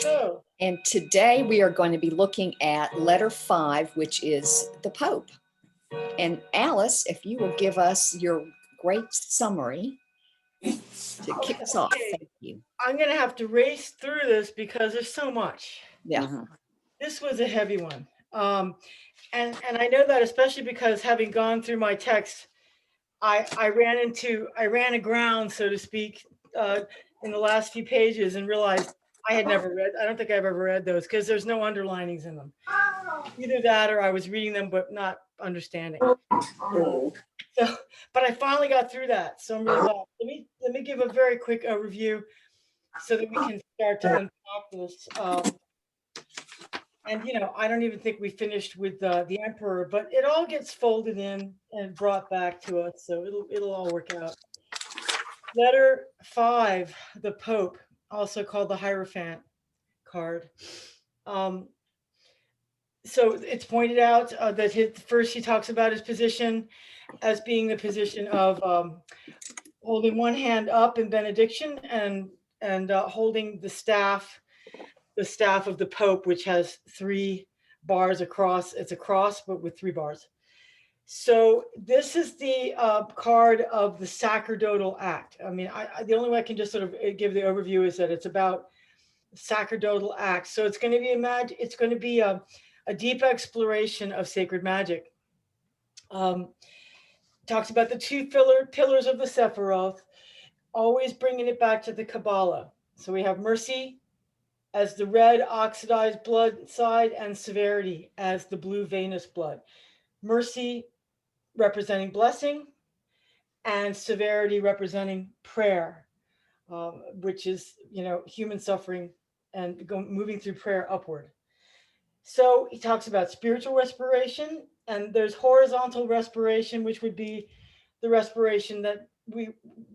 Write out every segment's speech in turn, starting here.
Oh. And today we are going to be looking at letter 5, which is the Pope. And Alice, if you will give us your great summary to kick us off. Thank you. I'm going to have to race through this because there's so much. Yeah. This was a heavy one. And I know that especially because having gone through my text, I ran aground, so to speak, in the last few pages and realized I don't think I've ever read those because there's no underlinings in them. Either that or I was reading them but not understanding. So, but I finally got through that. So I'm really glad. Let me give a very quick overview so that we can start to unpack this. And I don't even think we finished with the Emperor, but it all gets folded in and brought back to us, so it'll all work out. Letter 5, the Pope, also called the Hierophant card. So it's pointed out that first he talks about his position as being the position of holding one hand up in benediction and holding the staff of the Pope, which has 3 bars across. It's a cross, but with 3 bars. So this is the card of the sacerdotal act. I mean, the only way I can just sort of give the overview is that it's about sacerdotal acts. So it's going to be a deep exploration of sacred magic. Talks about the 2 pillars of the Sephiroth, always bringing it back to the Kabbalah. So we have mercy as the red oxidized blood side and severity as the blue venous blood. Mercy representing blessing and severity representing prayer, which is, human suffering and moving through prayer upward. So he talks about spiritual respiration, and there's horizontal respiration, which would be the respiration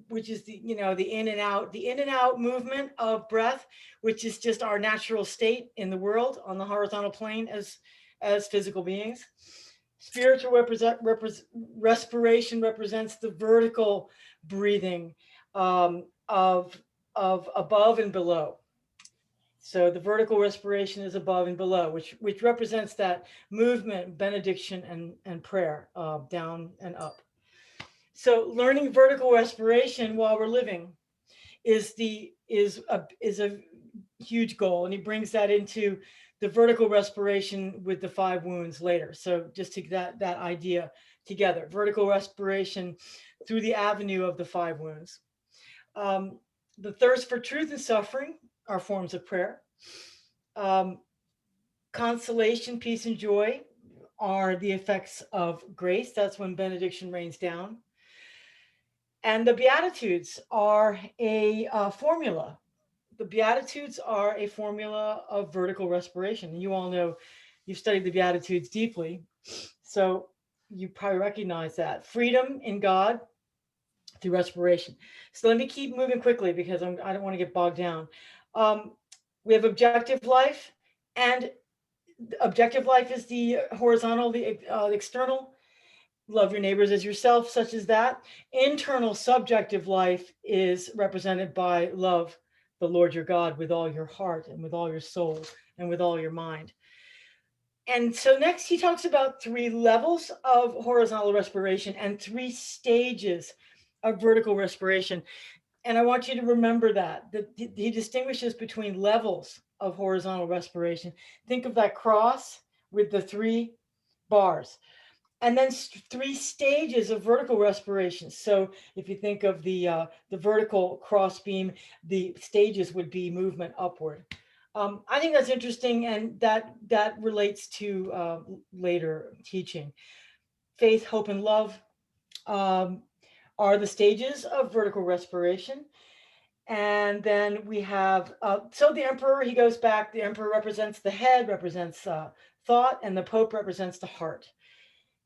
which is the in and out movement of breath, which is just our natural state in the world on the horizontal plane as physical beings. Spiritual respiration represents the vertical breathing of above and below. So the vertical respiration is above and below, which represents that movement, benediction, and prayer, down and up. So learning vertical respiration while we're living is a huge goal, and he brings that into the vertical respiration with the 5 wounds later. So just to get that idea together, vertical respiration through the avenue of the 5 wounds. The thirst for truth and suffering are forms of prayer. Consolation, peace, and joy are the effects of grace. That's when benediction rains down. And the Beatitudes are a formula. The Beatitudes are a formula of vertical respiration. And you all know, you've studied the Beatitudes deeply, so you probably recognize that. Freedom in God through respiration. So let me keep moving quickly because I don't want to get bogged down. We have objective life, and objective life is the horizontal, the external. Love your neighbors as yourself, such as that. Internal subjective life is represented by love the Lord your God with all your heart and with all your soul and with all your mind. And so next he talks about 3 levels of horizontal respiration and 3 stages of vertical respiration. And I want you to remember that he distinguishes between levels of horizontal respiration. Think of that cross with the 3 bars. And then 3 stages of vertical respiration. So if you think of the vertical cross beam, the stages would be movement upward. I think that's interesting, and that relates to later teaching. Faith, hope, and love are the stages of vertical respiration. And then we have, so the Emperor, he goes back. The Emperor represents the head, represents thought, and the Pope represents the heart.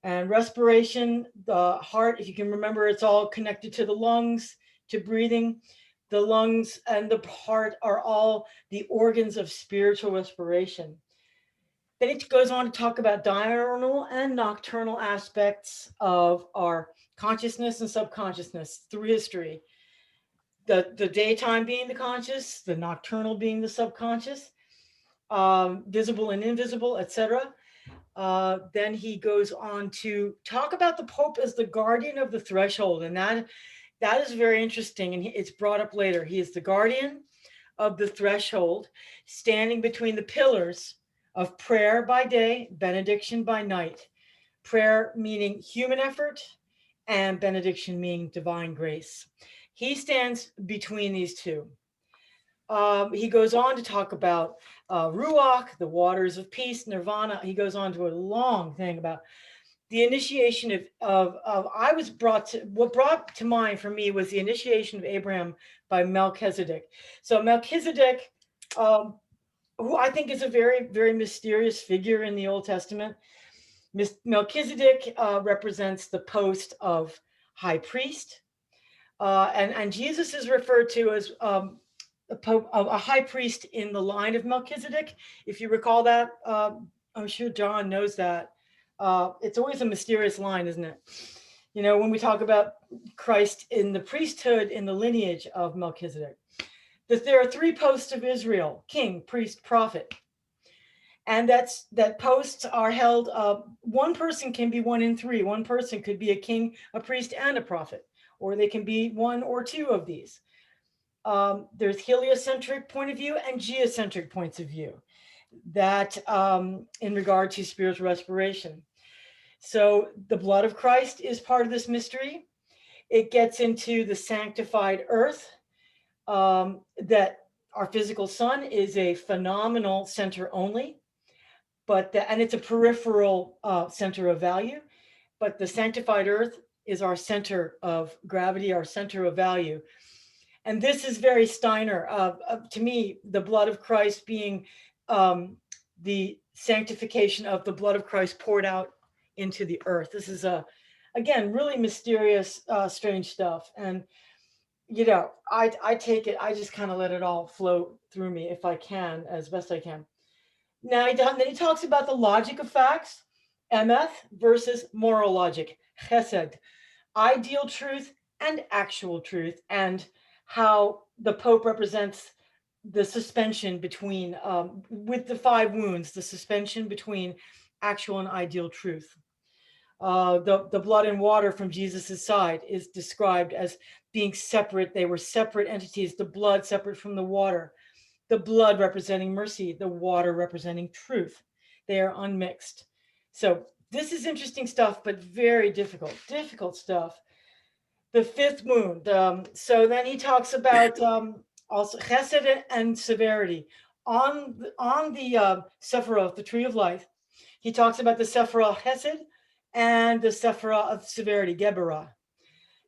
And respiration, the heart, if you can remember, it's all connected to the lungs, to breathing. The lungs and the heart are all the organs of spiritual respiration. Then it goes on to talk about diurnal and nocturnal aspects of our consciousness and subconsciousness through history. The daytime being the conscious, the nocturnal being the subconscious, visible and invisible, etc. Then he goes on to talk about the Pope as the guardian of the threshold, and that is very interesting. And it's brought up later. He is the guardian of the threshold, standing between the pillars of prayer by day, benediction by night. Prayer meaning human effort, and benediction meaning divine grace. He stands between these two. He goes on to talk about Ruach, the waters of peace, nirvana. He goes on to a long thing about the initiation of I was what brought to mind for me was the initiation of Abraham by Melchizedek. So Melchizedek, who I think is a very, very mysterious figure in the Old Testament. Melchizedek represents the post of high priest, and Jesus is referred to as a high priest in the line of Melchizedek. If you recall that, I'm sure John knows that. It's always a mysterious line, isn't it? You know, when we talk about Christ in the priesthood, in the lineage of Melchizedek, that there are three posts of Israel: king, priest, prophet. And that posts are held, one person can be one in three. One person could be a king, a priest, and a prophet, or they can be one or two of these. There's heliocentric point of view and geocentric points of view that in regard to spiritual respiration. So the blood of Christ is part of this mystery. It gets into the sanctified earth, that our physical sun is a phenomenal center only, and it's a peripheral center of value, but the sanctified earth is our center of gravity, our center of value. And this is very Steiner. To me, the blood of Christ being the sanctification of the blood of Christ poured out into the earth. This is again, really mysterious, strange stuff. And, you know, I take it, I just kind of let it all flow through me if I can, as best I can. Now, then he talks about the logic of facts, emeth versus moral logic, chesed, ideal truth and actual truth, and how the Pope represents the suspension between, with the five wounds, the suspension between actual and ideal truth. The blood and water from Jesus's side is described as being separate. They were separate entities, the blood separate from the water, the blood representing mercy, the water representing truth. They are unmixed. So this is interesting stuff, but very difficult stuff. The fifth wound. So then he talks about also chesed and severity. On the Sephiroth, the tree of life, he talks about the Sephiroth chesed and the Sephiroth of severity, Geburah,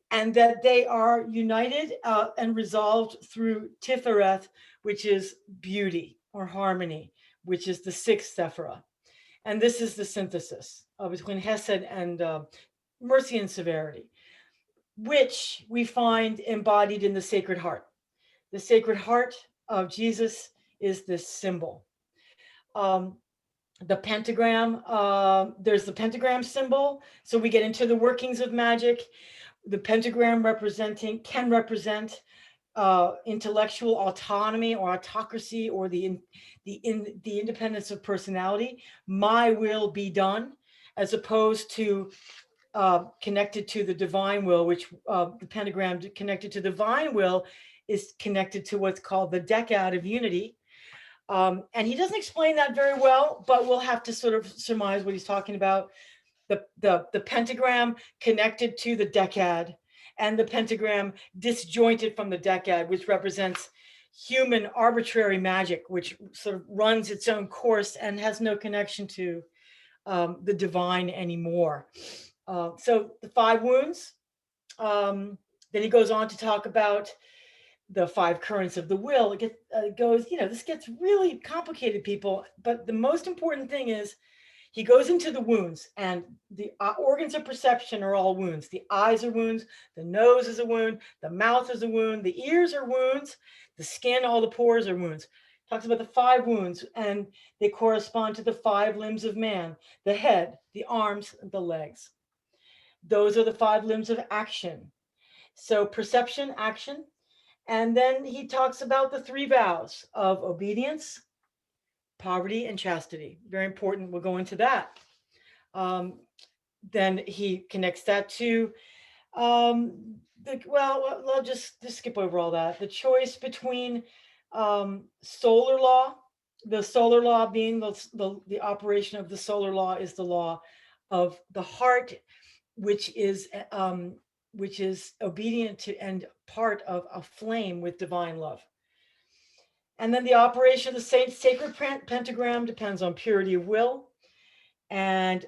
and that they are united and resolved through Tifereth, which is beauty or harmony, which is the sixth Sephiroth. And this is the synthesis between Hesed and mercy and severity, which we find embodied in the Sacred Heart. The Sacred Heart of Jesus is this symbol. The pentagram, there's the pentagram symbol. So we get into the workings of magic. The pentagram can represent intellectual autonomy or autocracy, or the independence of personality. My will be done, as opposed to connected to the divine will, which the pentagram connected to the divine will is connected to what's called the decad of unity. And he doesn't explain that very well, but we'll have to sort of surmise what he's talking about. The pentagram connected to the decad, and the pentagram disjointed from the decad, which represents human arbitrary magic, which sort of runs its own course and has no connection to the divine anymore. So the five wounds. Then he goes on to talk about the five currents of the will. It goes, you know, this gets really complicated, people. But the most important thing is he goes into the wounds, and the organs of perception are all wounds. The eyes are wounds, the nose is a wound, the mouth is a wound, the ears are wounds, the skin, all the pores are wounds. talks about the 5 wounds, and they correspond to the 5 limbs of man: the head, the arms, the legs. Those are the 5 limbs of action. So perception, action. And then he talks about the 3 vows of obedience, poverty, and chastity. Very important. We'll go into that. Um, then he connects that to well, I'll just skip over all that. The choice between solar law, the solar law being the operation of the solar law is the law of the heart, which is obedient to and part of a flame with divine love. And then the operation of the sacred pentagram depends on purity of will and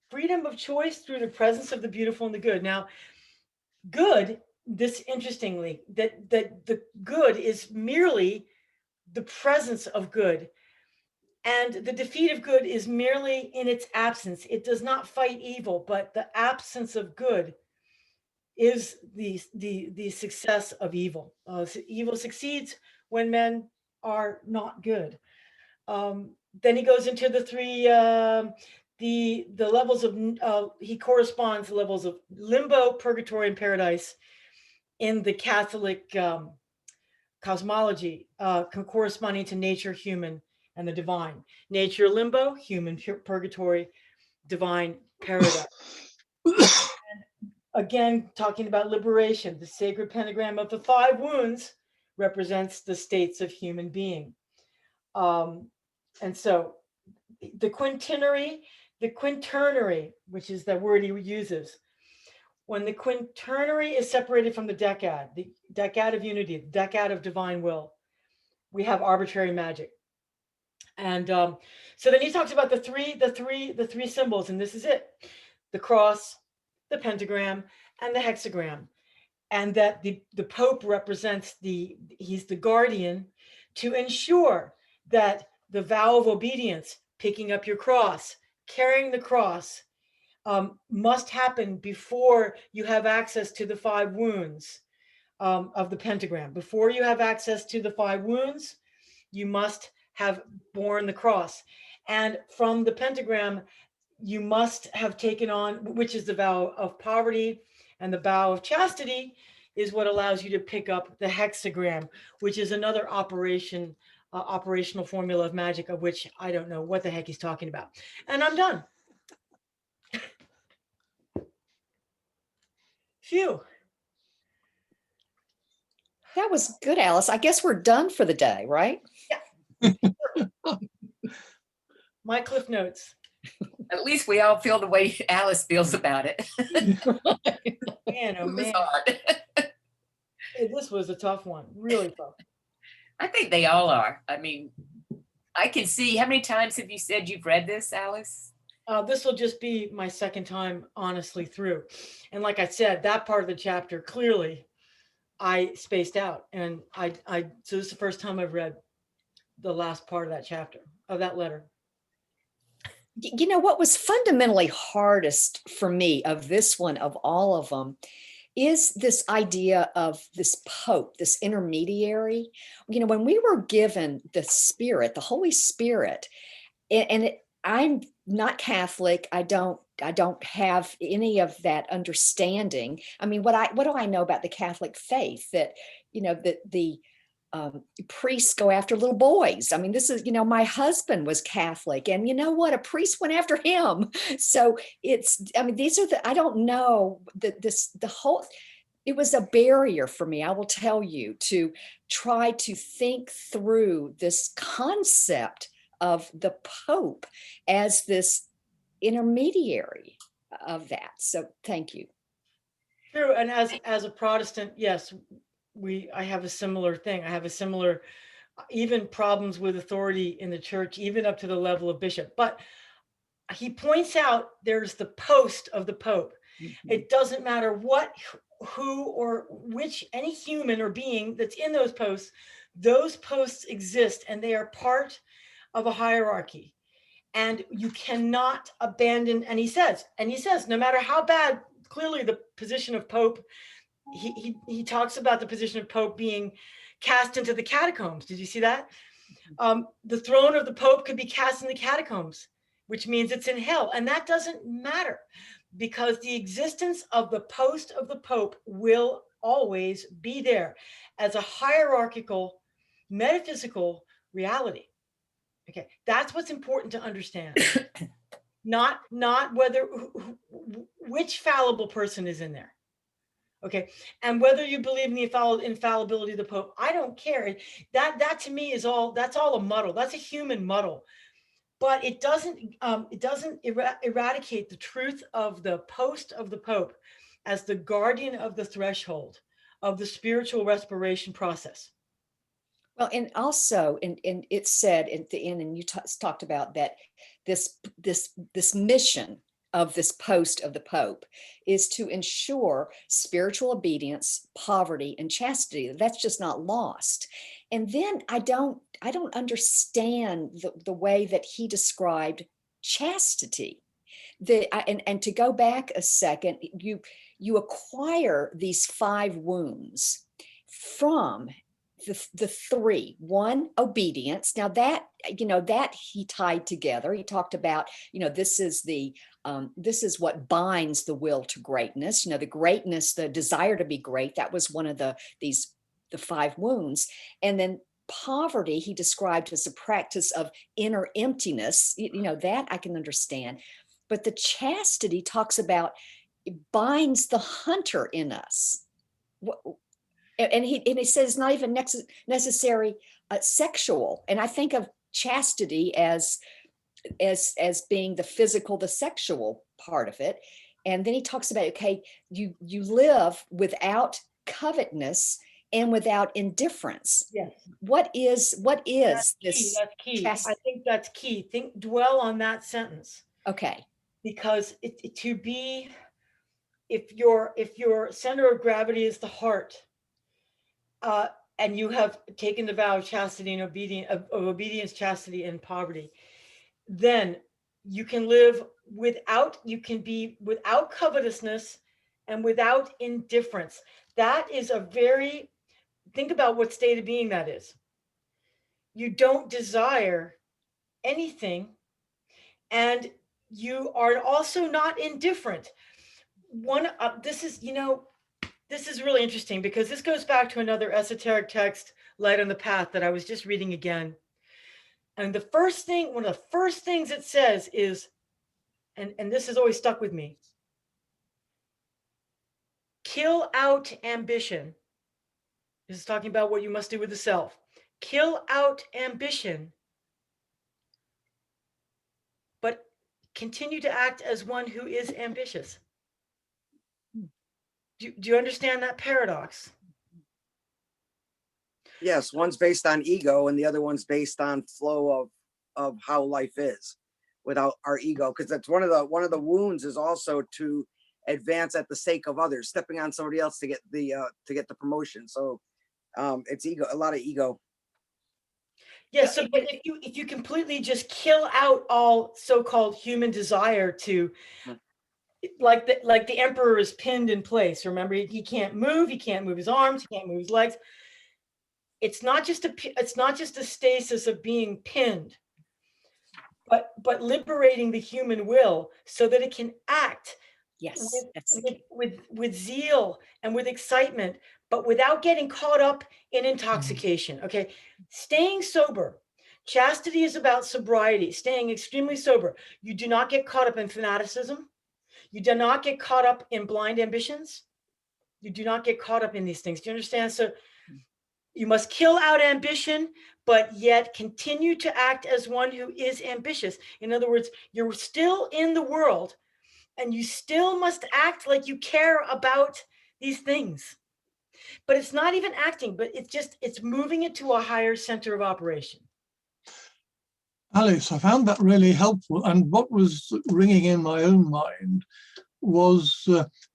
freedom of choice through the presence of the beautiful and the good. Now, good, this interestingly, that the good is merely the presence of good, and the defeat of good is merely in its absence. It does not fight evil, but the absence of good is the success of evil. Evil succeeds when men are not good. Then he goes into the 3 the levels of he corresponds the levels of limbo, purgatory, and paradise in the Catholic cosmology, corresponding to nature, human, and the divine. Nature, limbo; human, purgatory; divine, paradise. Again, talking about liberation, the sacred pentagram of the 5 wounds represents the states of human being. And so the quinternary, which is the word he uses, when the quinternary is separated from the decad of unity, the decad of divine will, we have arbitrary magic. And so then he talks about the three symbols, and this is it: the cross, the pentagram, and the hexagram. And that the Pope represents he's the guardian to ensure that the vow of obedience, picking up your cross, carrying the cross, must happen before you have access to the 5 wounds of the pentagram. Before you have access to the 5 wounds, you must have borne the cross. And from the pentagram, you must have taken on, which is the vow of poverty, and the vow of chastity is what allows you to pick up the hexagram, which is another operational formula of magic, of which I don't know what the heck he's talking about. And I'm done. Phew. That was good, Alice. I guess we're done for the day, right? Yeah. My cliff notes. At least we all feel the way Alice feels about it. Man, oh It was man. hard. This was a tough one, really tough. I think they all are. I mean, I can see. How many times have you said you've read this, Alice? This will just be my second time, honestly, through. And like I said, that part of the chapter, clearly, I spaced out. And so this is the first time I've read the last part of that chapter, of that letter. You know, what was fundamentally hardest for me of this one, of all of them, is this idea of this Pope, this intermediary. You know, when we were given the Spirit, the Holy Spirit, I'm not Catholic. I don't have any of that understanding. I mean, what do I know about the Catholic faith? That, you know, that the priests go after little boys. I mean, this is, you know, my husband was Catholic, and you know what? A priest went after him. So it's, I mean, these are I don't know that the whole, it was a barrier for me, I will tell you, to try to think through this concept of the Pope as this intermediary of that. So thank you. True. And as a Protestant, yes, I have a similar thing. I have a similar, even problems with authority in the church, even up to the level of bishop. But he points out there's the post of the Pope. Mm-hmm. It doesn't matter who or which, any human or being that's in those posts exist, and they are part of a hierarchy. And you cannot abandon, and he says, no matter how bad, clearly the position of Pope, he talks about the position of Pope being cast into the catacombs. Did you see that? The throne of the Pope could be cast in the catacombs, which means it's in hell. And that doesn't matter, because the existence of the post of the Pope will always be there as a hierarchical, metaphysical reality. Okay, that's what's important to understand. Not whether which fallible person is in there. Okay, and whether you believe in the infallibility of the Pope, I don't care. That to me is that's all a muddle. That's a human muddle, but it doesn't eradicate the truth of the post of the Pope as the guardian of the threshold of the spiritual respiration process. Well, and also, and it said at the end, and you talked about that this mission of this post of the Pope is to ensure spiritual obedience, poverty, and chastity. That's just not lost. And then I don't understand the way that he described chastity. And to go back a second, you acquire these 5 wounds from the 3. 1, obedience. Now that he tied together. He talked about, this is what binds the will to greatness. The greatness, the desire to be great. That was one of the 5 wounds. And then poverty, he described as a practice of inner emptiness. That I can understand. But the chastity talks about, it binds the hunter in us. And he says not even necessary sexual. And I think of chastity as being the physical, the sexual part of it. And then he talks about, okay, you live without covetousness and without indifference. Yes. What is That's this? Key. That's key. I think that's key. Dwell on that sentence. Okay. Because if your center of gravity is the heart, and you have taken the vow of chastity and obedience, chastity, and poverty, then you can be without covetousness and without indifference. That is think about what state of being that is. You don't desire anything, and you are also not indifferent. This is really interesting, because this goes back to another esoteric text, Light on the Path, that I was just reading again. And one of the first things it says is, and this has always stuck with me, kill out ambition. This is talking about what you must do with the self. Kill out ambition, but continue to act as one who is ambitious. Do you understand that paradox? Yes, one's based on ego and the other one's based on flow of how life is without our ego. Because that's one of the wounds is also to advance at the sake of others, stepping on somebody else to get the promotion. So it's ego, a lot of ego. Yes, so but if you completely just kill out all so-called human desire to, like the emperor is pinned in place. Remember, he can't move his arms, he can't move his legs. It's not just a stasis of being pinned, but liberating the human will so that it can act with zeal and with excitement, but without getting caught up in intoxication. Okay, staying sober. Chastity is about sobriety, staying extremely sober. You do not get caught up in fanaticism. You do not get caught up in blind ambitions. You do not get caught up in these things. Do you understand? So you must kill out ambition, but yet continue to act as one who is ambitious. In other words, you're still in the world and you still must act like you care about these things. But it's not even acting, but it's moving it to a higher center of operation. Alice, I found that really helpful. And what was ringing in my own mind was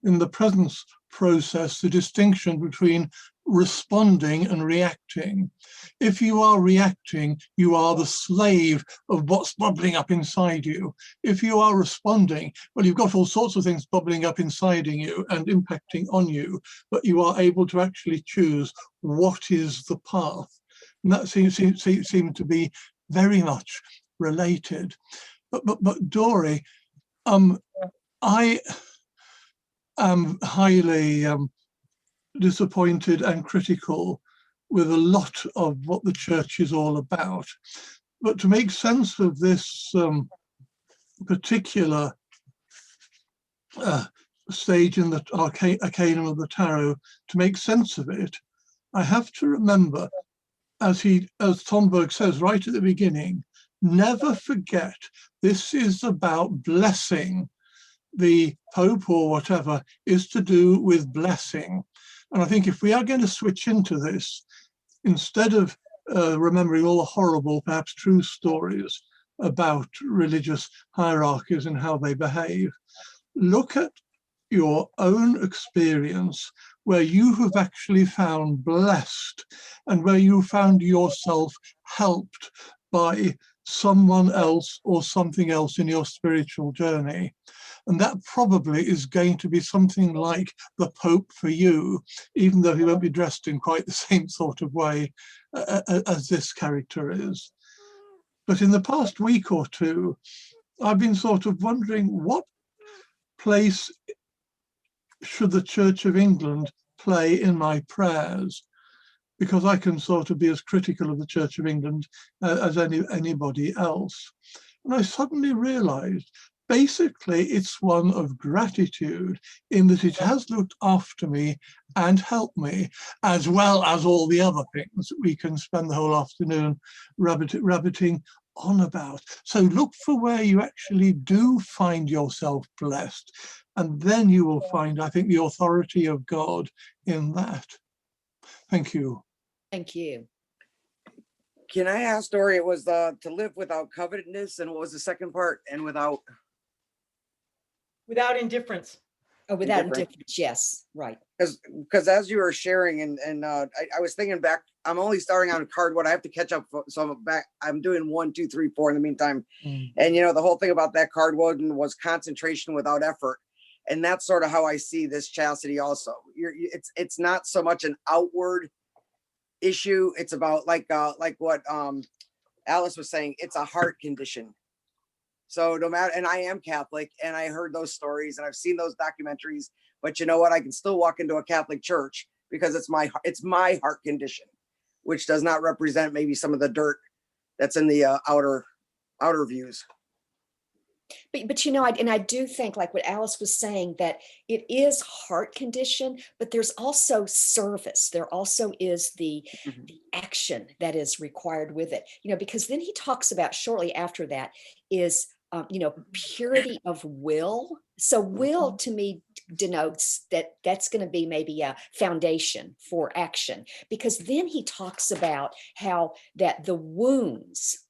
in the presence process, the distinction between responding and reacting. If you are reacting, you are the slave of what's bubbling up inside you. If you are responding, well, you've got all sorts of things bubbling up inside you and impacting on you, but you are able to actually choose what is the path. And that seems to be very much related. But Dory, I am highly disappointed and critical with a lot of what the church is all about. But to make sense of this particular stage in the Arcanum of the Tarot, to make sense of it, I have to remember, as Tomberg says right at the beginning, never forget this is about blessing. The Pope or whatever is to do with blessing. And I think if we are going to switch into this, instead of remembering all the horrible, perhaps true stories about religious hierarchies and how they behave, look at your own experience where you have actually found blessed and where you found yourself helped by someone else or something else in your spiritual journey. And that probably is going to be something like the Pope for you, even though he won't be dressed in quite the same sort of way as this character is. But in the past week or two, I've been sort of wondering, what place should the Church of England play in my prayers? Because I can sort of be as critical of the Church of England as anybody else. And I suddenly realized, basically, it's one of gratitude in that it has looked after me and helped me, as well as all the other things that we can spend the whole afternoon rabbiting on about. So look for where you actually do find yourself blessed, and then you will find, I think, the authority of God in that. Thank you. Thank you. Can I ask, Dory, it was to live without covetousness, and what was the second part? And without indifference. Oh, without Indifferent. indifference, yes, right. Because as you were sharing, and I was thinking back, I'm only starting on card one. I have to catch up, so I'm back. I'm doing 1, 2, 3, 4 in the meantime. And the whole thing about that card one was concentration without effort, and that's sort of how I see this chastity also. It's not so much an outward issue. It's about like what Alice was saying. It's a heart condition. So no matter, and I am Catholic, and I heard those stories and I've seen those documentaries, but you know what? I can still walk into a Catholic church because it's my heart condition, which does not represent maybe some of the dirt that's in the outer views. But I do think, like what Alice was saying, that it is heart condition, but there's also service. There also is the action that is required with it, because then he talks about shortly after that is, purity of will. So will to me denotes that that's going to be maybe a foundation for action, because then he talks about how that the wounds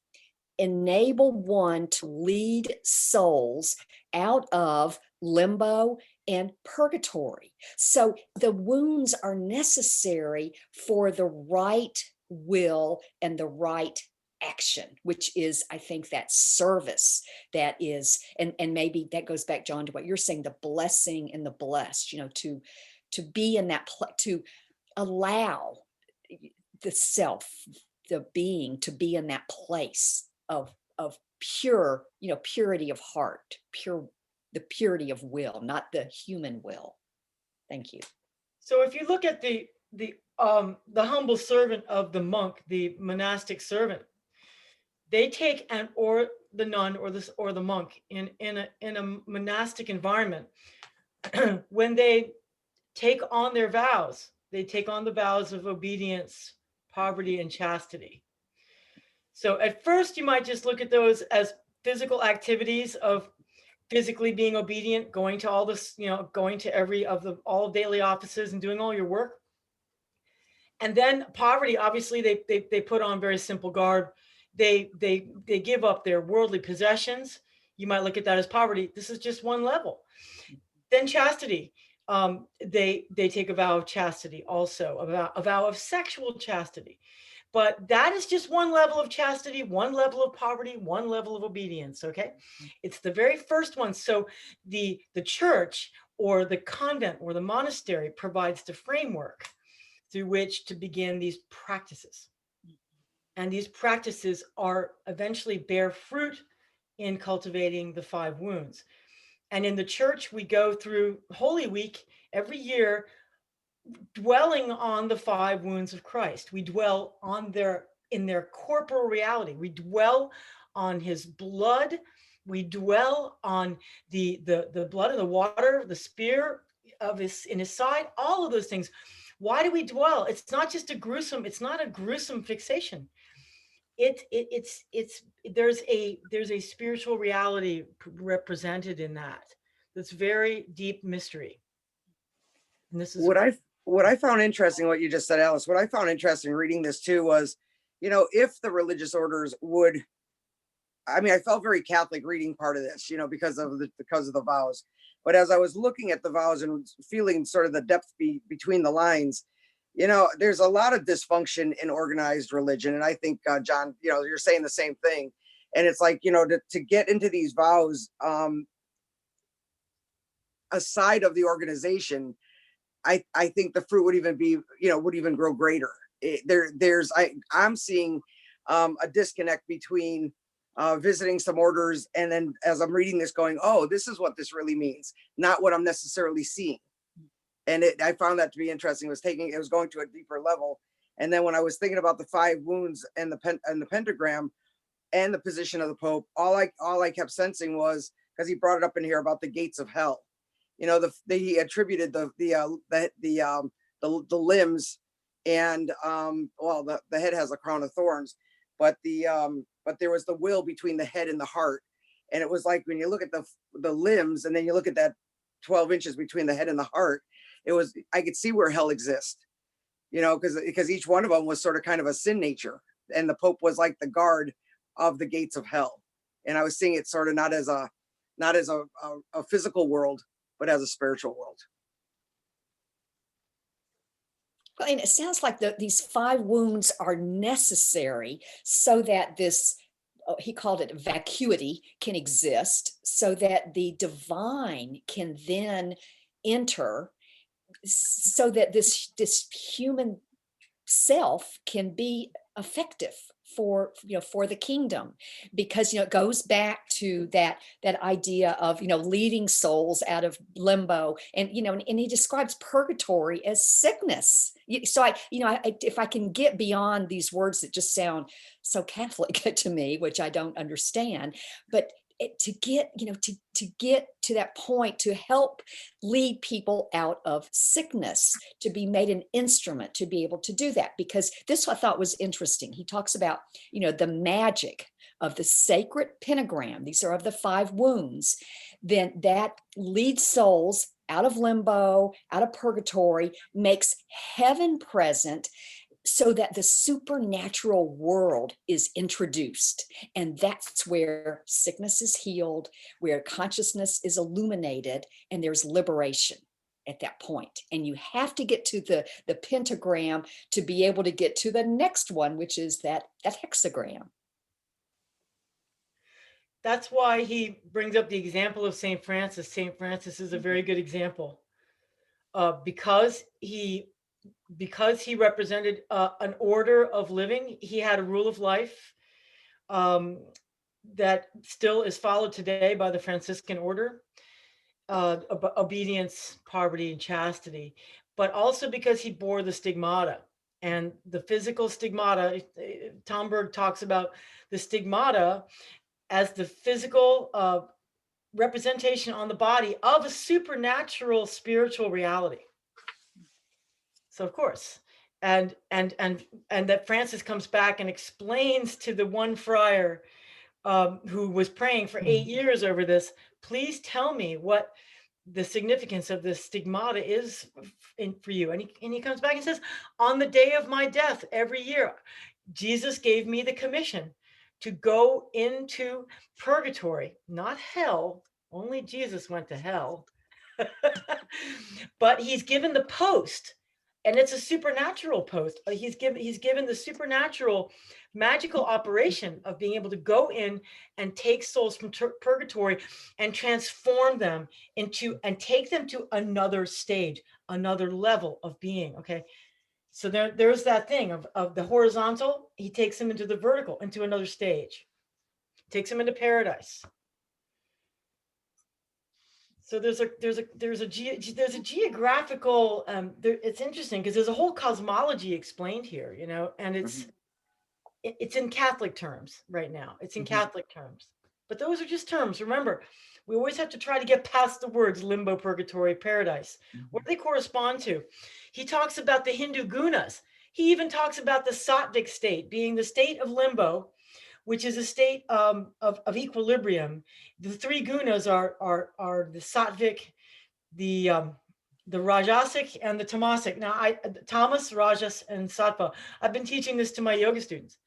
enable one to lead souls out of limbo and purgatory. So the wounds are necessary for the right will and the right action, which is, I think, that service that is, and maybe that goes back, John, to what you're saying, the blessing and the blessed, to be in that, to allow the self, the being, to be in that place of pure, purity of heart, the purity of will, not the human will. Thank you. So if you look at the humble servant of the monk, the monastic servant, they take the nun or the monk in a monastic environment. When they take on their vows, they take on the vows of obedience, poverty, and chastity. So at first, you might just look at those as physical activities of physically being obedient, going to all this, going to all daily offices and doing all your work. And then poverty, obviously, they put on very simple garb. They give up their worldly possessions. You might look at that as poverty. This is just one level. Then chastity. They take a vow of chastity, also a vow of sexual chastity. But that is just one level of chastity, one level of poverty, one level of obedience, okay? It's the very first one. So the church or the convent or the monastery provides the framework through which to begin these practices. And these practices are eventually bear fruit in cultivating the 5 wounds. And in the church, we go through Holy Week every year, dwelling on the 5 wounds of Christ. We dwell on in their corporal reality. We dwell on his blood. We dwell on the blood and the water, the spear of in his side, all of those things. Why do we dwell? It's not just it's not a gruesome fixation. There's a spiritual reality represented in that. That's very deep mystery. And this is what I found interesting, what you just said, Alice, what I found interesting reading this too was, if the religious orders would, I mean, I felt very Catholic reading part of this, because of the vows. But as I was looking at the vows and feeling sort of the depth between the lines, there's a lot of dysfunction in organized religion. And I think, John, you're saying the same thing. And it's like, to get into these vows, aside of the organization, I think the fruit would even be, would even grow greater. I'm seeing a disconnect between visiting some orders, and then as I'm reading this going, oh, this is what this really means, not what I'm necessarily seeing. And I found that to be interesting. It was going to a deeper level. And then when I was thinking about the 5 wounds and the pentagram and the position of the Pope, all I kept sensing was, because he brought it up in here about the gates of hell. He attributed the limbs, and the head has a crown of thorns, but there was the will between the head and the heart. And it was like, when you look at the limbs, and then you look at that 12 inches between the head and the heart, I could see where hell exists, because each one of them was sort of kind of a sin nature, and the Pope was like the guard of the gates of hell. And I was seeing it sort of not as a physical world, but as a spiritual world. Well, and it sounds like these 5 wounds are necessary so that this, he called it vacuity, can exist, so that the divine can then enter, so that this human self can be effective for the kingdom, because it goes back to that idea of leading souls out of limbo, and and he describes purgatory as sickness. So if I can get beyond these words that just sound so Catholic to me, which I don't understand, but to get to that point, to help lead people out of sickness, to be made an instrument to be able to do that. Because this I thought was interesting. He talks about the magic of the sacred pentagram. These are of the 5 wounds. Then that leads souls out of limbo, out of purgatory, makes heaven present, so that the supernatural world is introduced. And that's where sickness is healed, where consciousness is illuminated, and there's liberation at that point. And you have to get to the pentagram to be able to get to the next one, which is that hexagram. That's why he brings up the example of St. Francis. St. Francis is a very good example, because he represented an order of living. He had a rule of life that still is followed today by the Franciscan order, obedience, poverty, and chastity, but also because he bore the stigmata. And the physical stigmata, Tomberg talks about the stigmata as the physical representation on the body of a supernatural spiritual reality. So of course, and that Francis comes back and explains to the one friar who was praying for 8 years over this, please tell me what the significance of this stigmata is for you. And he comes back and says, on the day of my death every year, Jesus gave me the commission to go into purgatory, not hell. Only Jesus went to hell. But he's given the post, and it's a supernatural post. He's given the supernatural magical operation of being able to go in and take souls from purgatory and transform them and take them to another stage, another level of being. Okay. So there's that thing of the horizontal, he takes him into the vertical, into another stage, takes him into paradise. So there's a geographical, it's interesting because there's a whole cosmology explained here, you know, and it's in Catholic terms right now. It's in Catholic terms, but those are just terms. Remember, we always have to try to get past the words limbo, purgatory, paradise. What do they correspond to? He talks about the Hindu gunas. He even talks about the sattvic state being the state of limbo, which is a state of equilibrium. The three gunas are the sattvic, the rajasic, and the tamasic. Now, tamas, rajas, and sattva. I've been teaching this to my yoga students.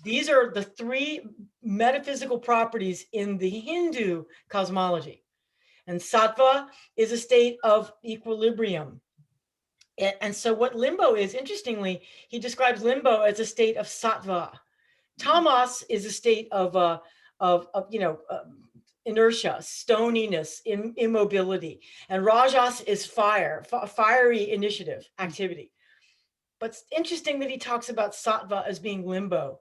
These are the three metaphysical properties in the Hindu cosmology. And sattva is a state of equilibrium. And so what limbo is, interestingly, he describes limbo as a state of sattva. Tamas is a state of inertia, stoniness, immobility. And rajas is fiery initiative, activity. But it's interesting that he talks about sattva as being limbo,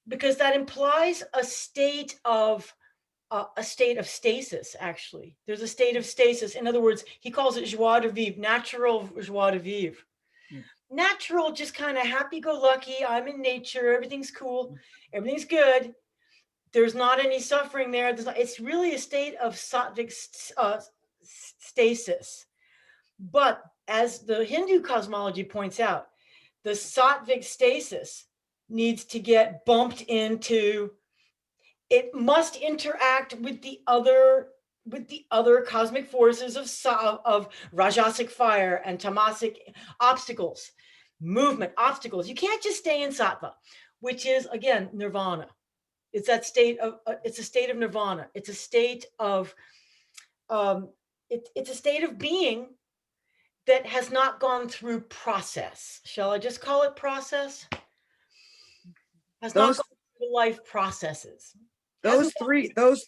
because that implies a state of stasis. Actually, there's a state of stasis. In other words, he calls it joie de vivre, natural joie de vivre. Natural, just kind of happy-go-lucky. I'm in nature. Everything's cool. Everything's good. There's not any suffering there. It's really a state of sattvic stasis. But as the Hindu cosmology points out, the sattvic stasis needs to get bumped into. It must interact with the other cosmic forces of rajasic fire and tamasic obstacles, movement, obstacles. You can't just stay in sattva, which is, again, nirvana. It's that state of, it's a state of nirvana. It's a state of, it's a state of being that has not gone through process. Shall I just call it process? Has not gone through life processes. Those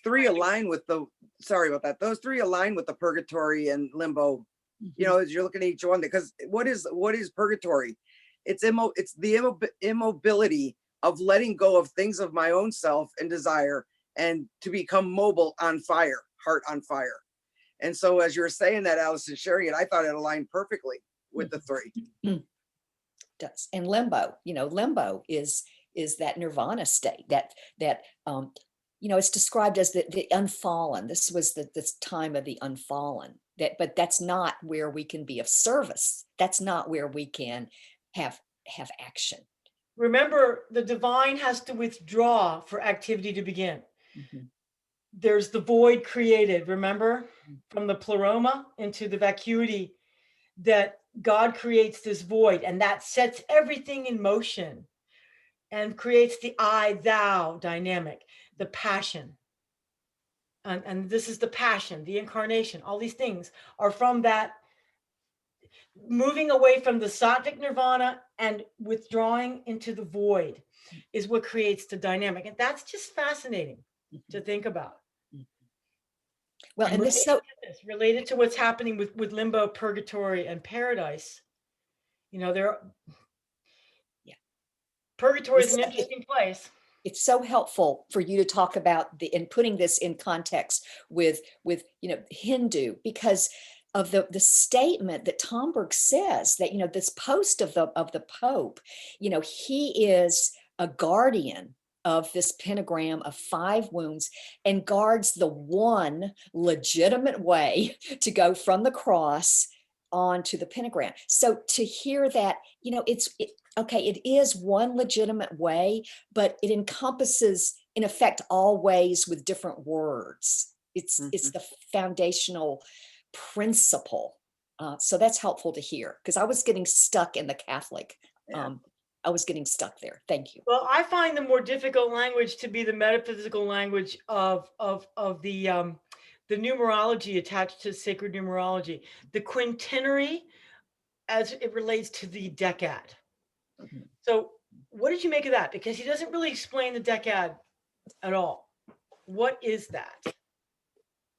three align with the, sorry about that. Those three align with the purgatory and limbo, you know, as you're looking at each one, because what is purgatory? It's the immobility of letting go of things of my own self and desire, and to become mobile on fire, heart on fire. And so as you were saying that, Alice, and sharing it, I thought it aligned perfectly with the three. It does. And limbo, you know, limbo is that nirvana state that you know, it's described as the unfallen. This was this time of the unfallen. But that's not where we can be of service. That's not where we can have action. Remember, the divine has to withdraw for activity to begin. There's the void created, remember, from the pleroma into the vacuity, that God creates this void, and that sets everything in motion and creates the I, thou dynamic, the passion. And this is the passion, the incarnation. All these things are from that, moving away from the sattvic nirvana and withdrawing into the void is what creates the dynamic. And that's just fascinating to think about. Well, and this so related to what's happening with limbo, purgatory, and paradise. You know, purgatory is an interesting place. It's so helpful for you to talk about and putting this in context with you know, Hindu, because of the statement that Tomberg says that, you know, this post of the Pope, you know, he is a guardian of this pentagram of 5 wounds and guards the one legitimate way to go from the cross onto the pentagram. So to hear that, you know, okay, it is one legitimate way, but it encompasses, in effect, all ways with different words. It's the foundational principle. So that's helpful to hear, because I was getting stuck in the Catholic. I was getting stuck there. Thank you. Well, I find the more difficult language to be the metaphysical language of the numerology attached to sacred numerology, the quintenary as it relates to the decad. So what did you make of that? Because he doesn't really explain the decad at all. What is that?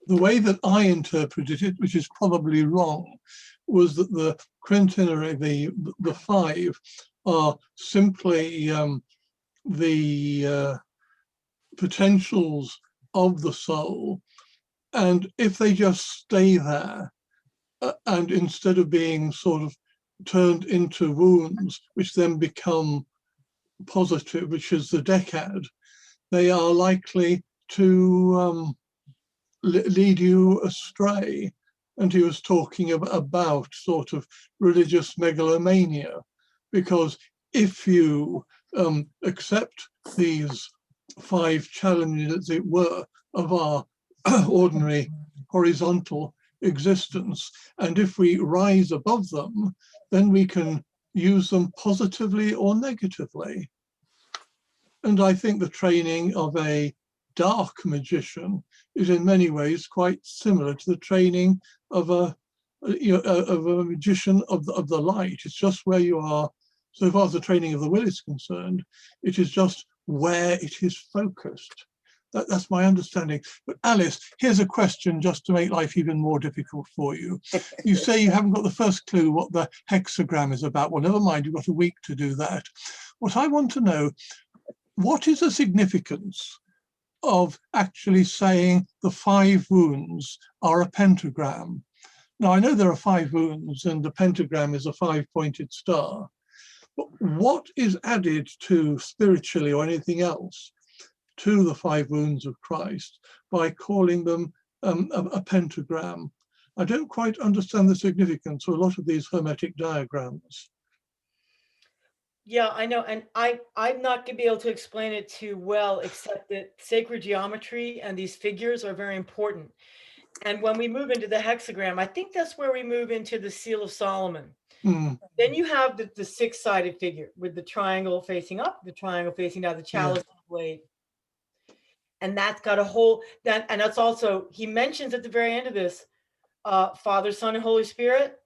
The way that I interpreted it, which is probably wrong, was that the quintinary, the five, are simply the potentials of the soul. And if they just stay there, and instead of being sort of turned into wounds, which then become positive, which is the decad, they are likely to lead you astray. And he was talking about sort of religious megalomania, because if you accept these five challenges, as it were, of our ordinary horizontal existence, and if we rise above them, then we can use them positively or negatively. And I think the training of a dark magician is in many ways quite similar to the training of a magician of the light. It's just where you are. So far as the training of the will is concerned, it is just where it is focused. That's my understanding. But Alice, here's a question just to make life even more difficult for you. You say you haven't got the first clue what the hexagram is about. Well, never mind, you've got a week to do that. What I want to know, what is the significance of actually saying the 5 wounds are a pentagram? Now, I know there are 5 wounds and the pentagram is a 5-pointed star, but what is added to spiritually or anything else to the 5 wounds of Christ by calling them a pentagram? I don't quite understand the significance of a lot of these Hermetic diagrams. Yeah, I know. And I'm not going to be able to explain it too well, except that sacred geometry and these figures are very important. And when we move into the hexagram, I think that's where we move into the Seal of Solomon. Mm. Then you have the 6-sided figure with the triangle facing up, the triangle facing down, the chalice, Yeah. blade. And that's got a whole, and that's also, he mentions at the very end of this, Father, Son, and Holy Spirit.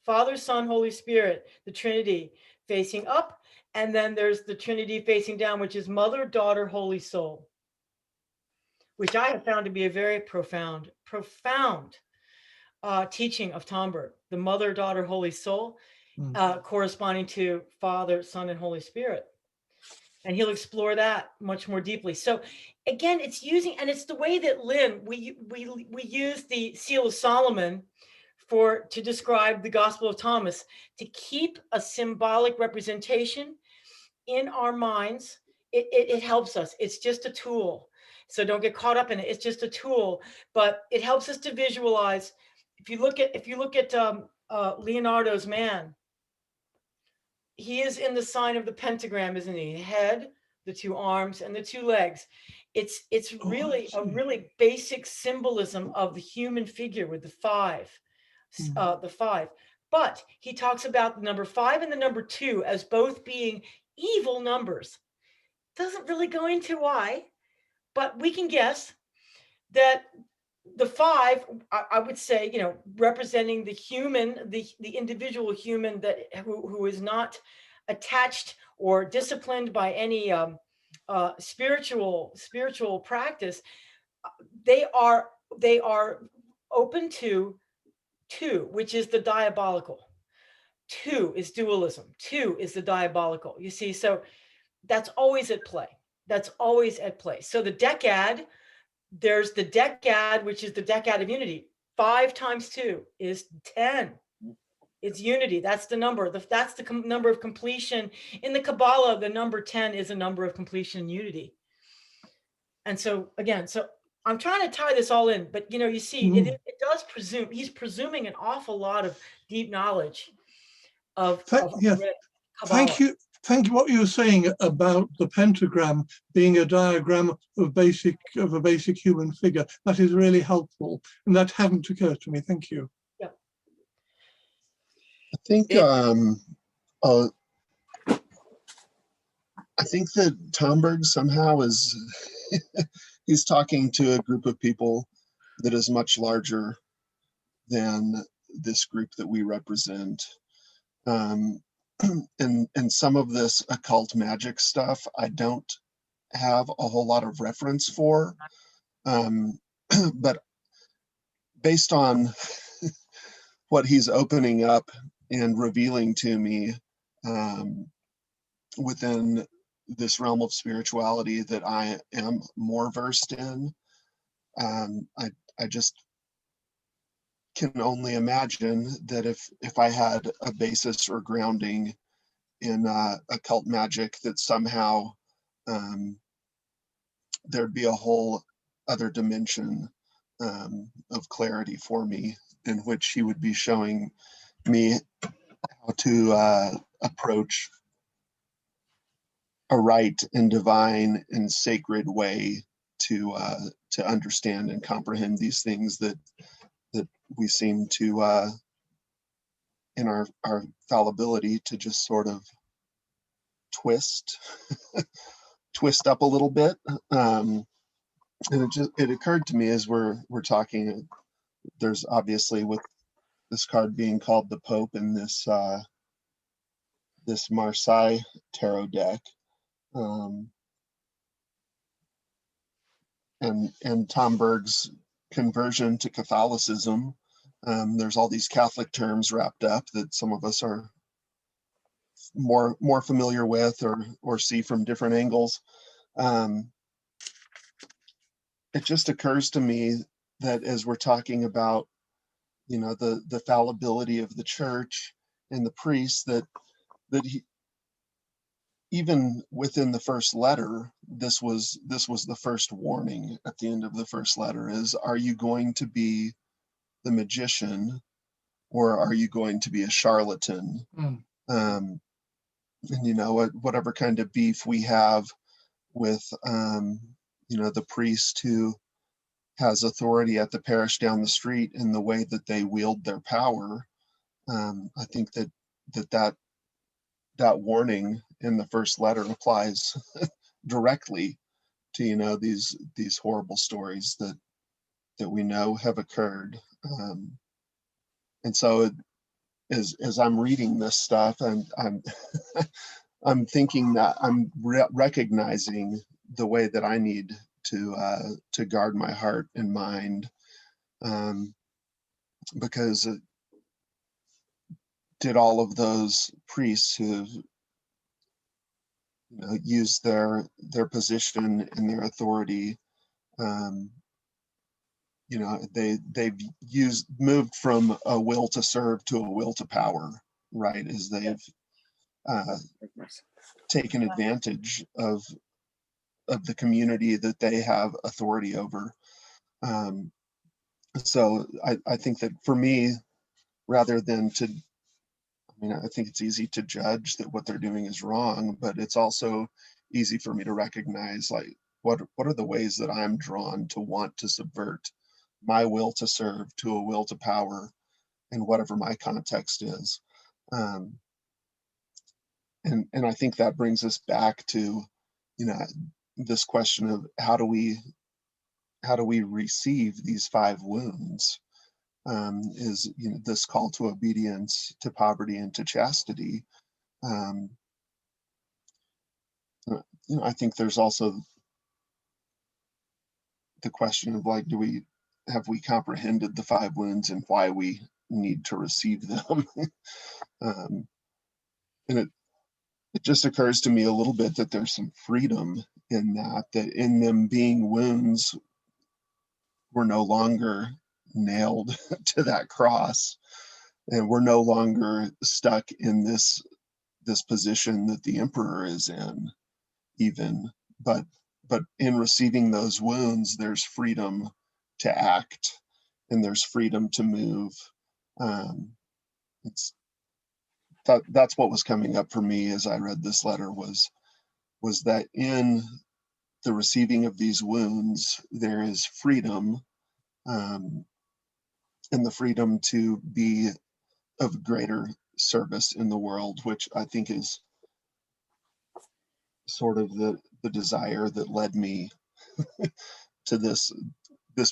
Father, Son, Holy Spirit, the Trinity facing up. And then there's the Trinity facing down, which is Mother, Daughter, Holy Soul, which I have found to be a very profound teaching of Tomberg, the Mother, Daughter, Holy Soul, corresponding to Father, Son, and Holy Spirit. And he'll explore that much more deeply. So again, it's using, and it's the way that Lynn, we use the Seal of Solomon to describe the Gospel of Thomas, to keep a symbolic representation in our minds. It helps us. It's just a tool. So don't get caught up in it. It's just a tool, but it helps us to visualize. If you look at Leonardo's man, he is in the sign of the pentagram, isn't he? Head, the 2 arms, and the 2 legs. It's really a really basic symbolism of the human figure with the 5. The 5, but he talks about the number 5 and the number 2 as both being evil numbers. Doesn't really go into why, but we can guess that the 5, I would say, representing the human, the individual human who is not attached or disciplined by any spiritual practice. They are open to 2, which is the diabolical. 2 is dualism. 2 is the diabolical. You see, so that's always at play. That's always at play. So the decad, there's the decad, which is the decad of unity. 5 times 2 is 10. It's unity. That's the number. That's the number of completion. In the Kabbalah, the number 10 is a number of completion and unity. And so again, I'm trying to tie this all in, but you see, it does presume, he's presuming an awful lot of deep knowledge of Kabbalah. Thank you. What you were saying about the pentagram being a diagram of a basic human figure. That is really helpful, and that hadn't occurred to me. Thank you. Yeah. I think that Tomberg somehow is he's talking to a group of people that is much larger than this group that we represent. And some of this occult magic stuff I don't have a whole lot of reference for, but based on what he's opening up and revealing to me within this realm of spirituality that I am more versed in. I just can only imagine that if I had a basis or grounding in occult magic, that somehow there'd be a whole other dimension of clarity for me, in which he would be showing me how to approach a right and divine and sacred way to understand and comprehend these things that we seem to in our fallibility to just sort of twist twist up a little bit. And it occurred to me as we're talking, there's obviously, with this card being called the Pope in this this Marseille tarot deck, and Tomberg's conversion to Catholicism, there's all these Catholic terms wrapped up that some of us are more familiar with or see from different angles. It just occurs to me that as we're talking about, you know, the fallibility of the church and the priests, that he, even within the first letter, this was the first warning at the end of the first letter is, are you going to be the magician, or are you going to be a charlatan? And you know, whatever kind of beef we have with you know, the priest who has authority at the parish down the street in the way that they wield their power, I think that warning in the first letter applies directly to, you know, these horrible stories that we know have occurred. And so as I'm reading this stuff, I'm I'm thinking that I'm recognizing the way that I need to guard my heart and mind, because did all of those priests who, you know, use their position and their authority, you know, they've moved from a will to serve to a will to power, right? As they've taken advantage of the community that they have authority over. So I think that for me, rather than to, I mean, I think it's easy to judge that what they're doing is wrong, but it's also easy for me to recognize, like, what are the ways that I'm drawn to want to subvert my will to serve to a will to power in whatever my context is. And I think that brings us back to, you know, this question of how do we receive these 5 wounds, is, you know, this call to obedience, to poverty, and to chastity. You know, I think there's also the question of, like, have we comprehended the 5 wounds and why we need to receive them? And it just occurs to me a little bit that there's some freedom in that in them being wounds, we're no longer nailed to that cross, and we're no longer stuck in this position that the emperor is in, even, but in receiving those wounds, there's freedom to act, and there's freedom to move. That's what was coming up for me as I read this letter, was that in the receiving of these wounds, there is freedom, and the freedom to be of greater service in the world, which I think is sort of the desire that led me to this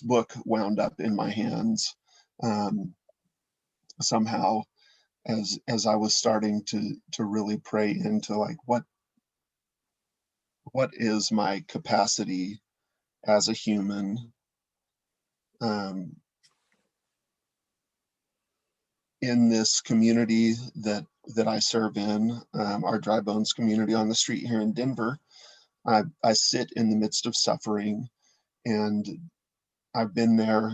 book wound up in my hands, somehow, as I was starting to really pray into, like, what is my capacity as a human, in this community that I serve in, our dry bones community on the street here in Denver. I sit in the midst of suffering, and I've been there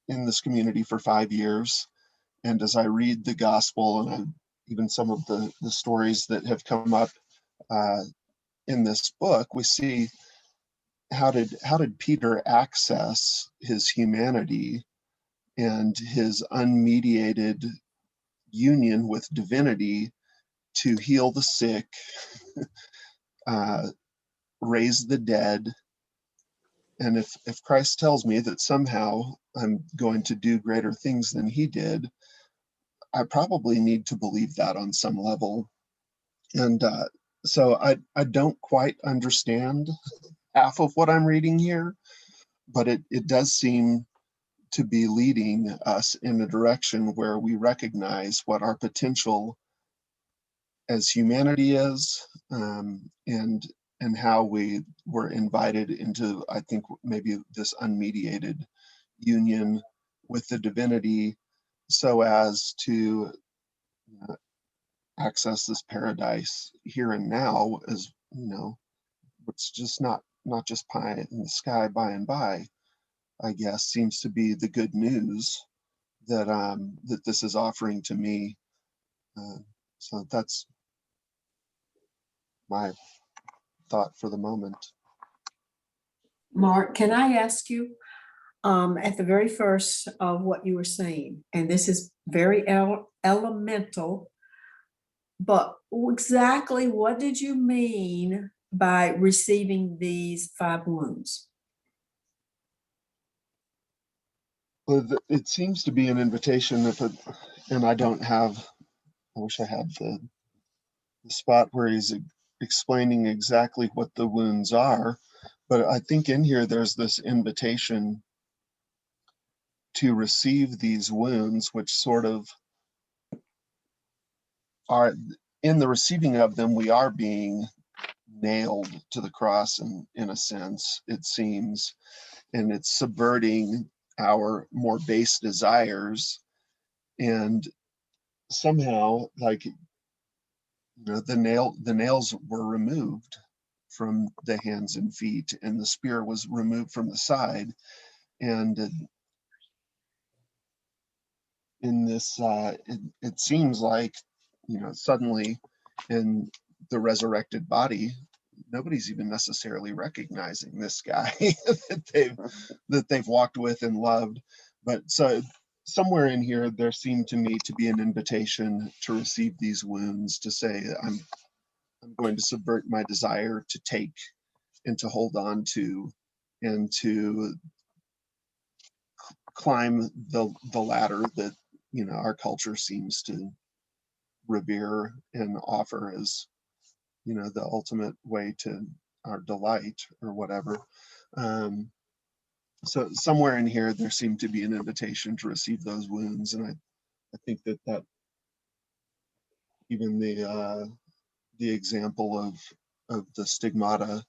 in this community for 5 years. And as I read the gospel and even some of the stories that have come up in this book, we see how did Peter access his humanity and his unmediated union with divinity to heal the sick, raise the dead. And if Christ tells me that somehow I'm going to do greater things than he did, I probably need to believe that on some level. And so I don't quite understand half of what I'm reading here, but it does seem to be leading us in a direction where we recognize what our potential as humanity is, and how we were invited into, I think, maybe this unmediated union with the divinity, so as to access this paradise here and now, as it's just not just pie in the sky by and by, I guess, seems to be the good news that that this is offering to me. So that's my thought for the moment. Mark, can I ask you, at the very first of what you were saying, and this is very elemental, but exactly what did you mean by receiving these 5 wounds? Well, it seems to be an invitation, and I don't have, I wish I had the spot where he's explaining exactly what the wounds are, but I think in here there's this invitation to receive these wounds, which sort of are, in the receiving of them, we are being nailed to the cross, in a sense, it seems, and it's subverting our more base desires, and somehow, like, the nails were removed from the hands and feet, and the spear was removed from the side, and in this it seems like, suddenly in the resurrected body, nobody's even necessarily recognizing this guy that they've walked with and loved. But so somewhere in here there seemed to me to be an invitation to receive these wounds, to say, I'm going to subvert my desire to take and to hold on to, and to climb the ladder that our culture seems to revere and offer as the ultimate way to our delight or whatever. So somewhere in here there seemed to be an invitation to receive those wounds, and I think that even the example of the stigmata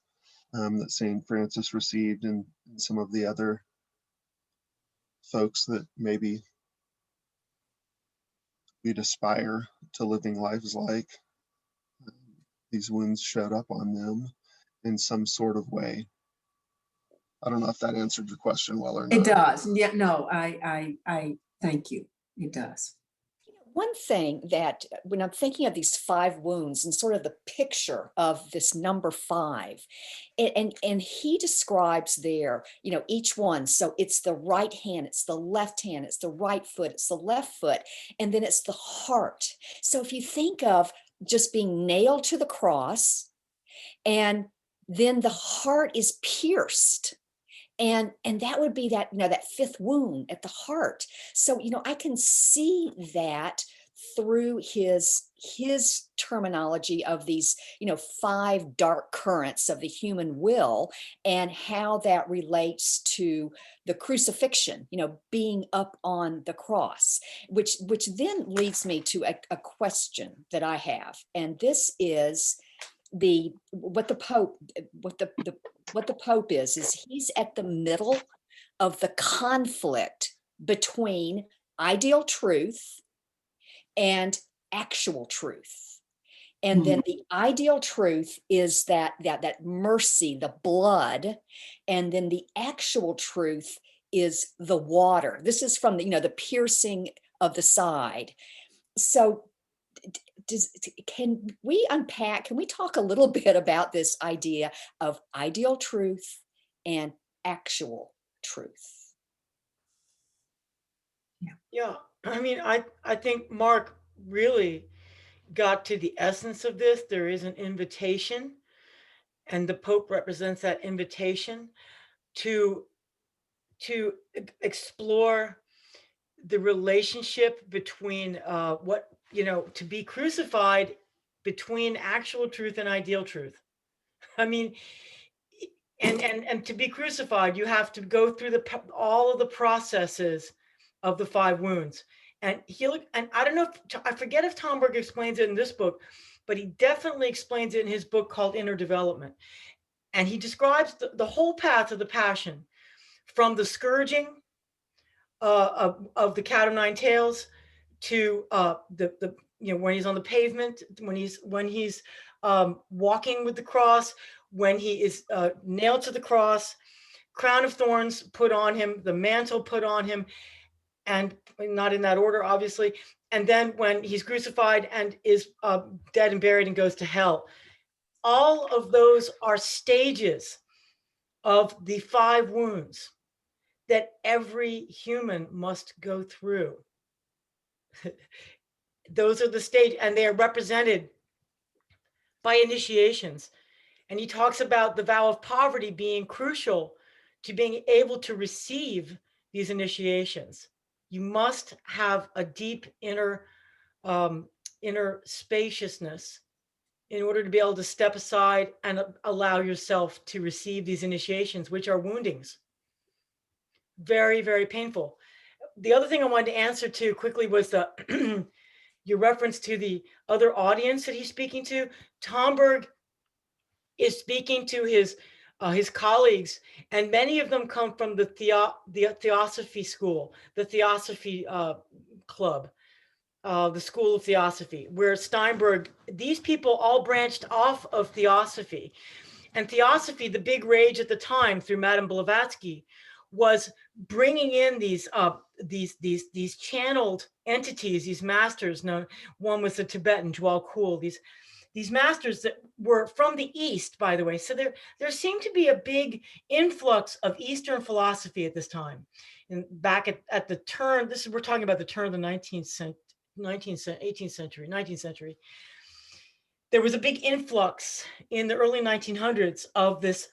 that St. Francis received, and some of the other folks that maybe we'd aspire to living lives like, these wounds showed up on them in some sort of way. I don't know if that answered your question well or not. It does. Yeah, no, I thank you. It does. One thing that when I'm thinking of these 5 wounds and sort of the picture of this number 5, and he describes there, each one. So it's the right hand, it's the left hand, it's the right foot, it's the left foot, and then it's the heart. So if you think of just being nailed to the cross, and then the heart is pierced, and that would be that that 5th wound at the heart. So I can see that through his terminology of these 5 dark currents of the human will, and how that relates to the crucifixion, being up on the cross, which then leads me to a question that I have, and this is what the Pope is he's at the middle of the conflict between ideal truth and actual truth. And then the ideal truth is that mercy, the blood, and then the actual truth is the water. This is from the, the piercing of the side. So can we unpack, can we talk a little bit about this idea of ideal truth and actual truth? Yeah, I mean, I think Mark really got to the essence of this. There is an invitation, and the Pope represents that invitation to explore the relationship between to be crucified between actual truth and ideal truth. I mean, and to be crucified, you have to go through all of the processes of the 5 wounds. And I don't know if, I forget if Tomberg explains it in this book, but he definitely explains it in his book called Inner Development. And he describes the whole path of the Passion, from the scourging of the cat of nine tails to the when he's on the pavement, when he's walking with the cross, when he is nailed to the cross, crown of thorns put on him, the mantle put on him, and not in that order, obviously. And then when he's crucified and is dead and buried and goes to hell. All of those are stages of the 5 wounds that every human must go through. Those are the stage, and they are represented by initiations. And he talks about the vow of poverty being crucial to being able to receive these initiations. You must have a deep inner spaciousness in order to be able to step aside and allow yourself to receive these initiations, which are woundings. Very, very painful. The other thing I wanted to answer to quickly was your reference to the other audience that he's speaking to. Tomberg is speaking to his colleagues, and many of them come from the Theosophy school, the Theosophy club, the School of Theosophy, where Steinberg, these people all branched off of Theosophy. And Theosophy, the big rage at the time through Madame Blavatsky, was bringing in these channeled entities, these masters. One was the Tibetan Djwhal Khul, these masters that were from the East, by the way. So there seemed to be a big influx of Eastern philosophy at this time. And back at the turn, we're talking about the turn of the 18th century, 19th century. There was a big influx in the early 1900s of this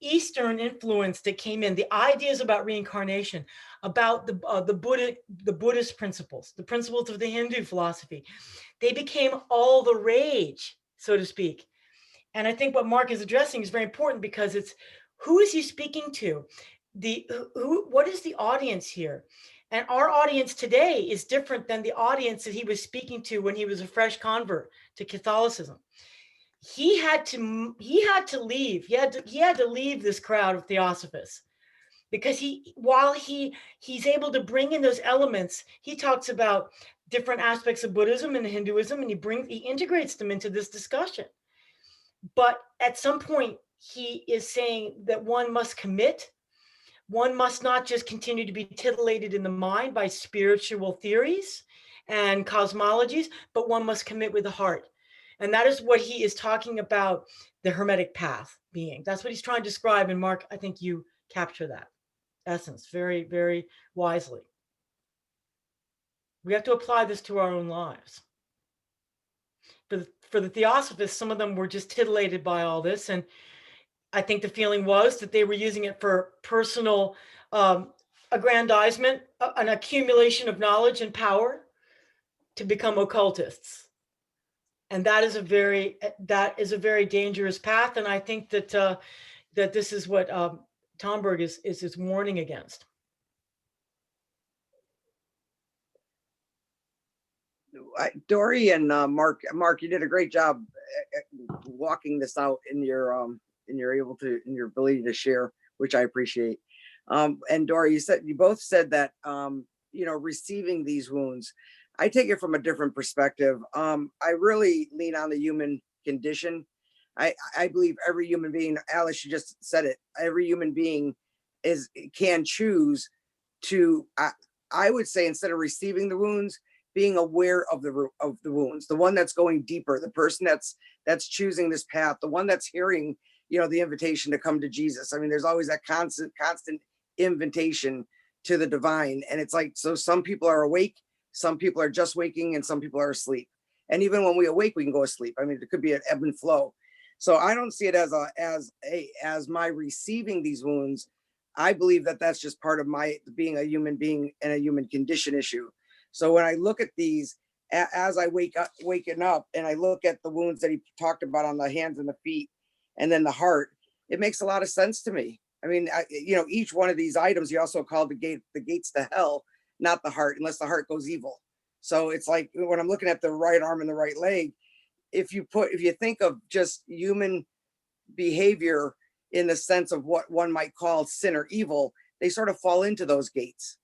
Eastern influence that came in, the ideas about reincarnation, about the Buddhist principles, the principles of the Hindu philosophy. They became all the rage, so to speak. And I think what Mark is addressing is very important, because it's, who is he speaking to? What is the audience here? And our audience today is different than the audience that he was speaking to when he was a fresh convert to Catholicism. He had to leave. He had to leave this crowd of theosophists, because while he's able to bring in those elements, he talks about different aspects of Buddhism and Hinduism, and he integrates them into this discussion. But at some point, he is saying that one must commit. One must not just continue to be titillated in the mind by spiritual theories and cosmologies, but one must commit with the heart. And that is what he is talking about the Hermetic path being. That's what he's trying to describe. And Mark, I think you capture that essence very, very wisely. We have to apply this to our own lives. For the Theosophists, some of them were just titillated by all this. And I think the feeling was that they were using it for personal aggrandizement, an accumulation of knowledge and power to become occultists. And that is a very dangerous path. And I think that this is what Tomberg is warning against. Dory and Mark, you did a great job walking this out in your ability to share, which I appreciate. And Dory, you both said that receiving these wounds, I take it from a different perspective. I really lean on the human condition. I believe every human being, Alice, you just said it, every human being can choose to, I would say, instead of receiving the wounds, being aware of the wounds, the one that's going deeper, the person that's choosing this path, the one that's hearing, the invitation to come to Jesus. I mean, there's always that constant invitation to the divine. And it's like, so some people are awake, some people are just waking, and some people are asleep. And even when we awake, we can go asleep. I mean, it could be an ebb and flow. So I don't see it as my receiving these wounds. I believe that that's just part of my being a human being and a human condition issue. So when I look at these, as I waking up and I look at the wounds that he talked about on the hands and the feet, and then the heart, it makes a lot of sense to me. I mean, each one of these items, he also called the gates to hell, not the heart, unless the heart goes evil. So it's like when I'm looking at the right arm and the right leg, if you think of just human behavior in the sense of what one might call sin or evil, they sort of fall into those gates.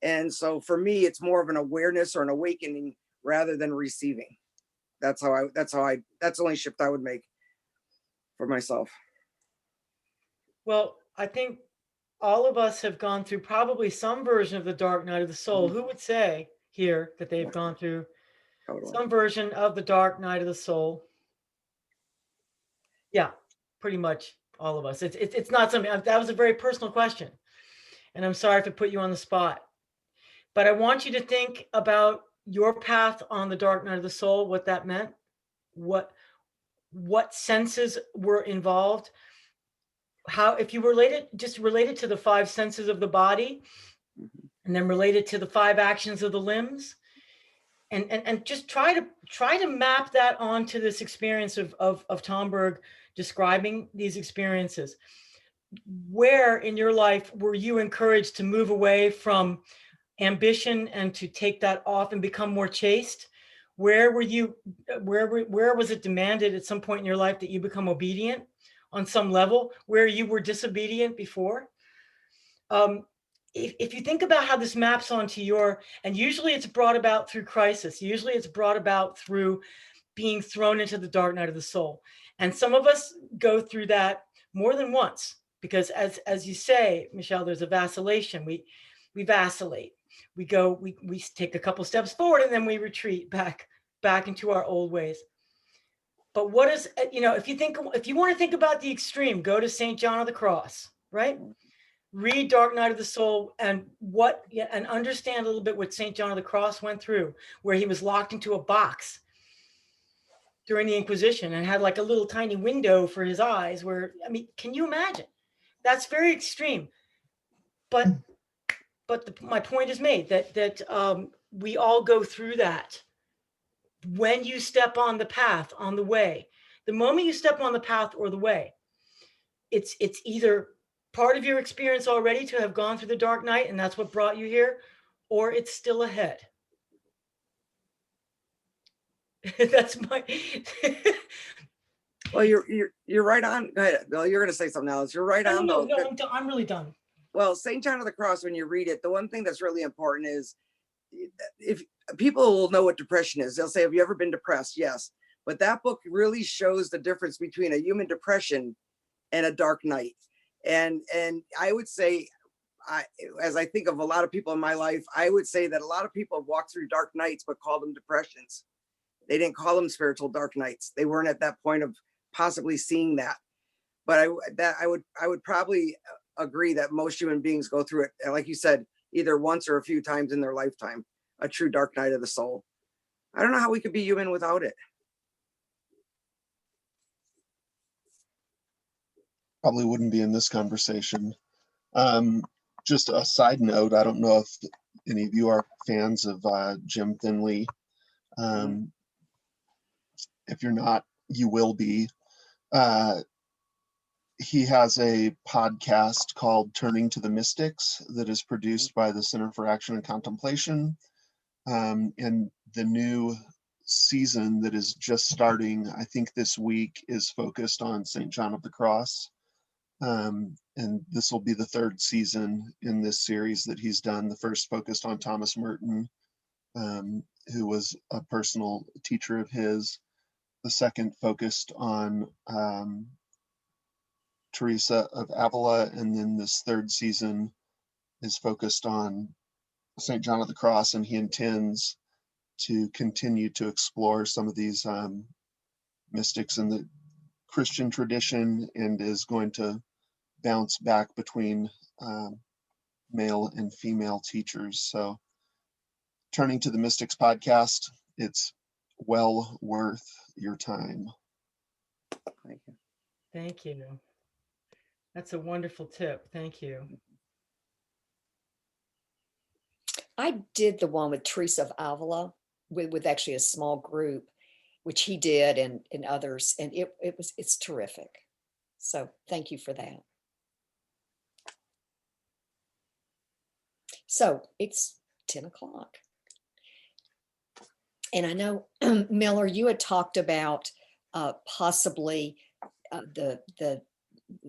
And so for me, it's more of an awareness or an awakening rather than receiving. That's the only shift I would make for myself. Well, I think all of us have gone through probably some version of the dark night of the soul. Who would say here that they've gone through some version of the dark night of the soul? Yeah, pretty much all of us. It's not something, that was a very personal question, and I'm sorry if it put you on the spot. But I want you to think about your path on the dark night of the soul, what that meant, what senses were involved, how, if you related to the five senses of the body, and then related to the five actions of the limbs, and just try to map that onto this experience of Tomberg describing these experiences. Where in your life were you encouraged to move away from ambition and to take that off and become more chaste? Where was it demanded at some point in your life that you become obedient on some level where you were disobedient before? If you think about how this maps onto and usually it's brought about through crisis, usually it's brought about through being thrown into the dark night of the soul. And some of us go through that more than once, because as you say, Michelle, there's a vacillation. We vacillate. We take a couple steps forward and then we retreat back into our old ways. But what is, if you want to think about the extreme, go to St. John of the Cross, right? Read Dark Night of the Soul and understand a little bit what St. John of the Cross went through, where he was locked into a box during the Inquisition and had like a little tiny window for his eyes can you imagine? That's very extreme. But my point is made that we all go through that. When you step on the path, on the way, the moment you step on the path or the way, it's either part of your experience already to have gone through the dark night and that's what brought you here, or it's still ahead. That's my Well, you're right on. Go ahead, Bill. You're going to say something else. You're right on. No, I'm really done. Well, St. John of the Cross, when you read it, the one thing that's really important is, if people will know what depression is, they'll say, have you ever been depressed? Yes. But that book really shows the difference between a human depression and a dark night. And I would say, as I think of a lot of people in my life, I would say that a lot of people have walked through dark nights, but called them depressions. They didn't call them spiritual dark nights. They weren't at that point of possibly seeing that. But I would probably agree that most human beings go through it, like you said, either once or a few times in their lifetime, a true dark night of the soul. I don't know how we could be human without it. Probably wouldn't be in this conversation. Just a side note, I don't know if any of you are fans of Jim Finley. If you're not, you will be. He has a podcast called Turning to the Mystics that is produced by the Center for Action and Contemplation. And the new season that is just starting, I think this week, is focused on St. John of the Cross. And this will be the third season in this series that he's done. The first focused on Thomas Merton, who was a personal teacher of his. The second focused on Teresa of Avila, and then this third season is focused on St. John of the Cross, and he intends to continue to explore some of these mystics in the Christian tradition, and is going to bounce back between male and female teachers. So turning to the Mystics podcast, it's well worth your time. Thank you. Thank you. That's a wonderful tip. Thank you. I did the one with Teresa of Avila with actually a small group, which he did and others, and it's terrific. So thank you for that. So it's 10 o'clock. And I know, Miller, you had talked about possibly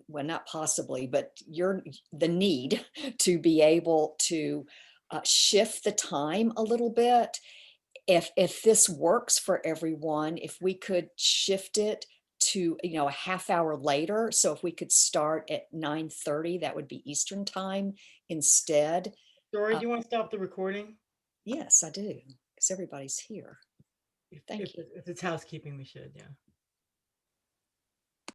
well, not possibly, but the need to be able to shift the time a little bit. If this works for everyone, if we could shift it to, a half hour later. So if we could start at 9:30, that would be Eastern time instead. Dory, do you want to stop the recording? Yes, I do, because everybody's here. Thank you. If it's housekeeping, we should, yeah.